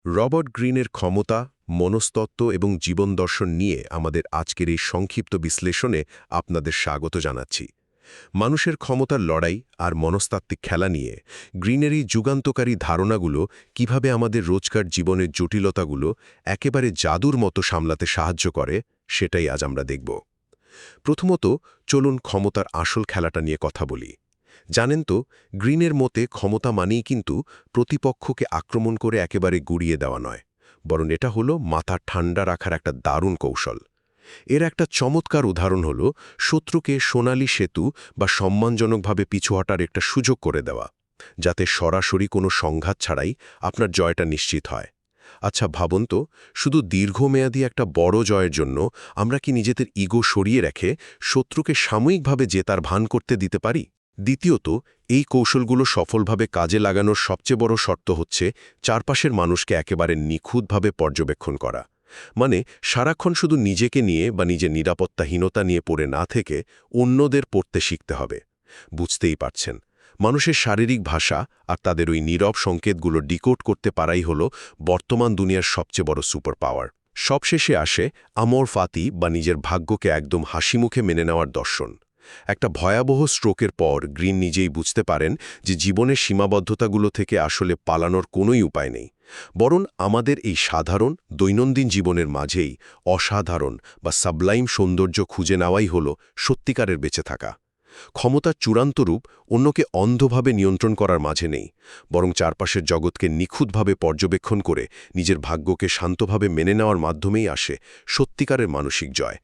Robert গ্রিনের ক্ষমতা, মনস্তত্ত্ব এবং জীবন দর্শন নিয়ে আমাদের আজকের এই সংক্ষিপ্ত বিশ্লেষণে আপনাদের স্বাগত জানাচ্ছি। মানুষের ক্ষমতার লড়াই আর মনস্তাত্ত্বিক খেলা নিয়ে গ্রিনের এই যুগান্তকারী ধারণাগুলো কিভাবে আমাদের রোজকার জীবনের জটিলতাগুলো একেবারে জাদুর মতো সামলাতে সাহায্য করে, সেটাই আজ আমরা দেখব। প্রথমত, চলুন ক্ষমতার আসল খেলাটা নিয়ে কথা বলি। জানেন তো, গ্রিনের মতে ক্ষমতা মানেই কিন্তু প্রতিপক্ষকে আক্রমণ করে একেবারে গুড়িয়ে দেওয়া নয়, বরং এটা হলো মাথা ঠান্ডা রাখার একটা দারুণ কৌশল। এর একটা চমৎকার উদাহরণ হলো শত্রুকে সোনালি সেতু বা সম্মানজনকভাবে পিছু হটার একটা সুযোগ করে দেওয়া, যাতে সরাসরি কোনো সংঘাত ছাড়াই আপনার জয়টা নিশ্চিত হয়। আচ্ছা ভাবুন তো, শুধু দীর্ঘমেয়াদী একটা বড় জয়ের জন্য আমরা কি নিজেদের ইগো সরিয়ে রেখে শত্রুকে সাময়িকভাবে জেতার ভান করতে দিতে পারি? দ্বিতীয়ত, এই কৌশলগুলো সফলভাবে কাজে লাগানোর সবচেয়ে বড় শর্ত হচ্ছে চারপাশের মানুষকে একেবারে নিখুঁতভাবে পর্যবেক্ষণ করা। মানে সারাক্ষণ শুধু নিজেকে নিয়ে বা নিজের নিরাপত্তাহীনতা নিয়ে পড়ে না থেকে অন্যদের পড়তে শিখতে হবে। বুঝতেই পারছেন, মানুষের শারীরিক ভাষা আর তাদের ওই নীরব সংকেতগুলো ডিকোড করতে পারাই হলো বর্তমান দুনিয়ার সবচেয়ে বড় সুপার পাওয়ার। সবশেষে আসে আমর ফাতি বা নিজের ভাগ্যকে একদম হাসিমুখে মেনে নেওয়ার দর্শন। একটা ভয়াবহ স্ট্রোকের পর গ্রিন নিজেই বুঝতে পারেন যে জীবনের সীমাবদ্ধতাগুলো থেকে আসলে পালানোর কোনোই উপায় নেই, বরং আমাদের এই সাধারণ দৈনন্দিন জীবনের মাঝেই অসাধারণ বা সাবলাইম সৌন্দর্য খুঁজে নেওয়াই হলো সত্যিকারের বেঁচে থাকা। ক্ষমতার চূড়ান্ত রূপ অন্যকে অন্ধভাবে নিয়ন্ত্রণ করার মাঝে নেই, বরং চারপাশের জগৎকে নিখুঁতভাবে পর্যবেক্ষণ করে নিজের ভাগ্যকে শান্তভাবে মেনে নেওয়ার মাধ্যমেই আসে সত্যিকারের মানসিক জয়।